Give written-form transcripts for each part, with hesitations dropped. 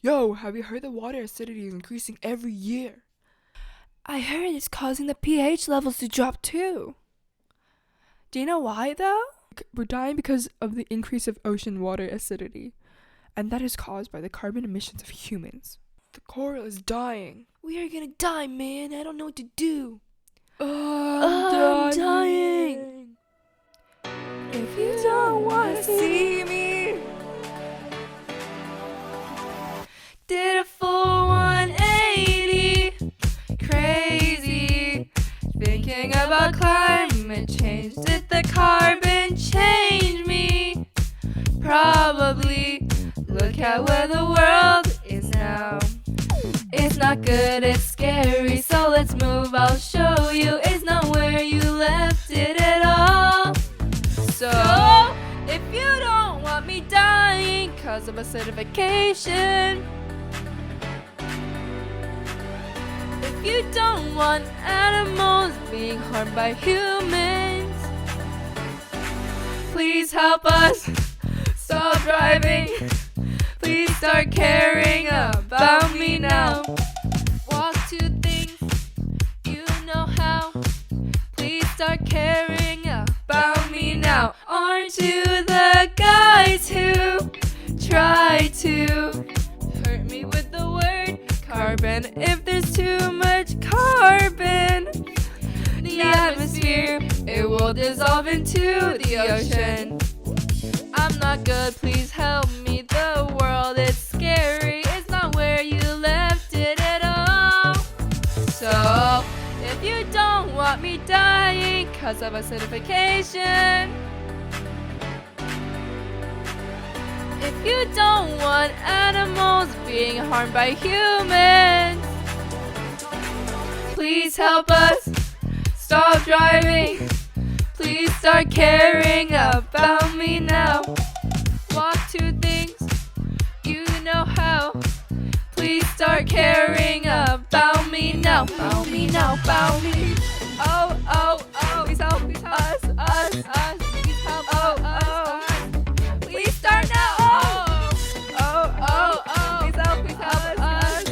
Yo, have you heard the water acidity is increasing every year? I heard it's causing the pH levels to drop too. Do you know why though? We're dying because of the increase of ocean water acidity, and that is caused by the carbon emissions of humans. The coral is dying. We are gonna die, man. I don't know what to do. I'm dying. If you don't wanna see me, Did a full 180. Crazy. Thinking about climate change. Did the carbon change me? Probably. Look at where the world is now. It's not good, it's scary, so let's move, I'll show you. It's not where you left it at all. So, if you don't want me dying cause of acidification, if you don't want animals being harmed by humans, please help us stop driving. Please start caring about me now. Walk to things you know how. Please start caring about me now. Aren't you the guys who try to hurt me with the word carbon? If there's too much carbon, the atmosphere, it will dissolve into the ocean. I'm not good, please help me. The world is scary, it's not where you left it at all. So, if you don't want me dying cause of acidification, if you don't want animals being harmed by humans, please help us stop driving. Please start caring about me now. Walk to things you know how. Please start caring about me now. About me now, about me. Oh, oh, oh, please help us, please help us. Please start now. Oh, please help us.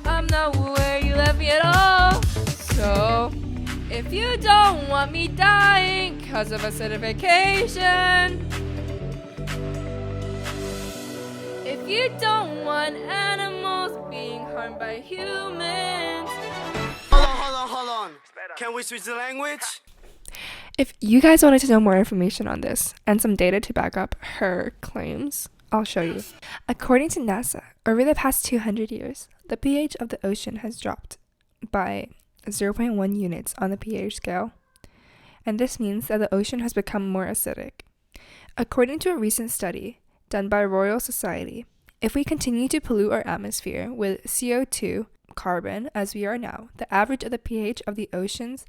I'm not where you left me at all. So, if you don't want me dying cause of acidification, if you don't want animals being harmed by humans. Hold on. Can we switch the language? if you guys wanted to know more information on this and some data to back up her claims, I'll show you. According to NASA, over the past 200 years, the pH of the ocean has dropped by 0.1 units on the pH scale, and this means that the ocean has become more acidic. According to a recent study done by Royal Society, if we continue to pollute our atmosphere with CO2, carbon, as we are now, the average of the pH of the oceans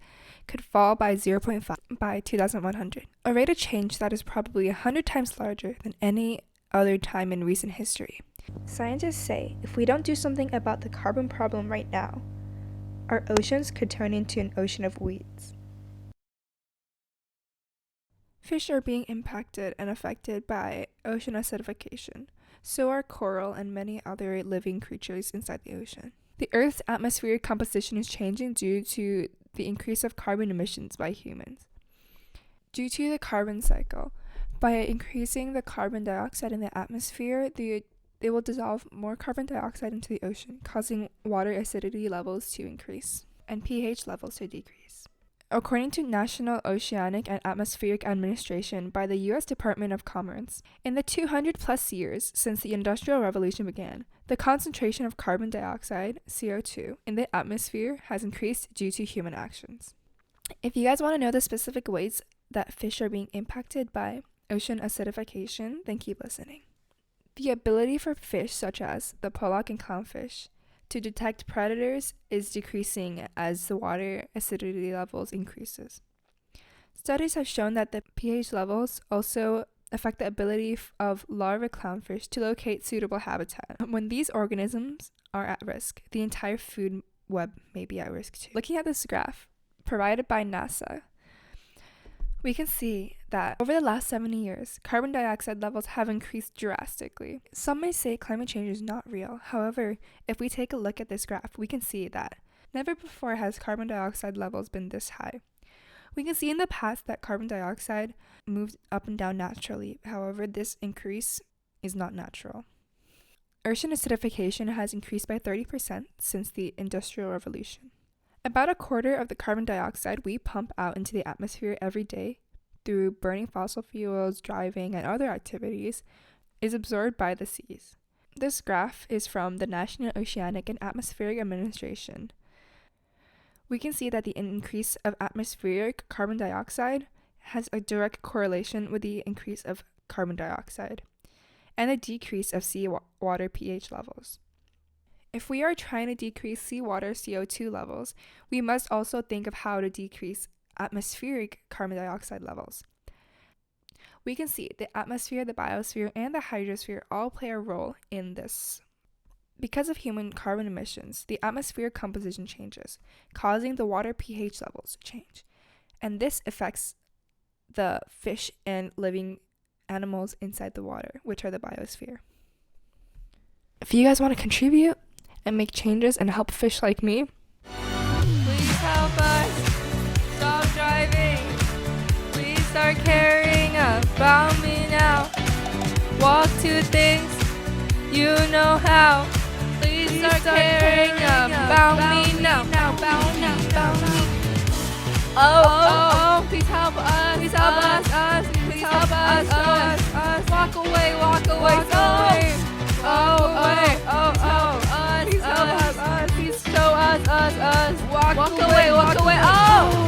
could fall by 0.5 by 2100, a rate of change that is probably 100 times larger than any other time in recent history. Scientists say if we don't do something about the carbon problem right now, our oceans could turn into an ocean of weeds. Fish are being impacted and affected by ocean acidification. So are coral and many other living creatures inside the ocean. The Earth's atmospheric composition is changing due to the increase of carbon emissions by humans. Due to the carbon cycle, by increasing the carbon dioxide in the atmosphere, they will dissolve more carbon dioxide into the ocean, causing water acidity levels to increase and pH levels to decrease. According to National Oceanic and Atmospheric Administration by the U.S. Department of Commerce, in the 200 plus years since the Industrial Revolution began, the concentration of carbon dioxide, CO2, in the atmosphere has increased due to human actions. If you guys want to know the specific ways that fish are being impacted by ocean acidification, then keep listening. The ability for fish such as the pollock and clownfish to detect predators is decreasing as the water acidity levels increases. Studies have shown that the pH levels also affect the ability of larva clownfish to locate suitable habitat. When these organisms are at risk, the entire food web may be at risk too. Looking at this graph provided by NASA, We can see that over the last 70 years, carbon dioxide levels have increased drastically. Some may say climate change is not real. However, if we take a look at this graph, we can see that never before has carbon dioxide levels been this high. We can see in the past that carbon dioxide moved up and down naturally. However, this increase is not natural. Ocean acidification has increased by 30% since the Industrial Revolution. About a quarter of the carbon dioxide we pump out into the atmosphere every day through burning fossil fuels, driving, and other activities is absorbed by the seas. This graph is from the National Oceanic and Atmospheric Administration. We can see that the increase of atmospheric carbon dioxide has a direct correlation with the increase of carbon dioxide and the decrease of seawater pH levels. If we are trying to decrease seawater CO2 levels, we must also think of how to decrease atmospheric carbon dioxide levels. We can see the atmosphere, the biosphere, and the hydrosphere all play a role in this. Because of human carbon emissions, the atmosphere composition changes, causing the water pH levels to change. And this affects the fish and living animals inside the water, which are the biosphere. If you guys want to contribute and make changes and help fish like me, Please help us stop driving. Please start caring about me now. Walk to things you know how. Please start caring about me now. Oh, please help us. Please help us. Please help us. Walk away. Please help us. Please show us. Walk away. Oh.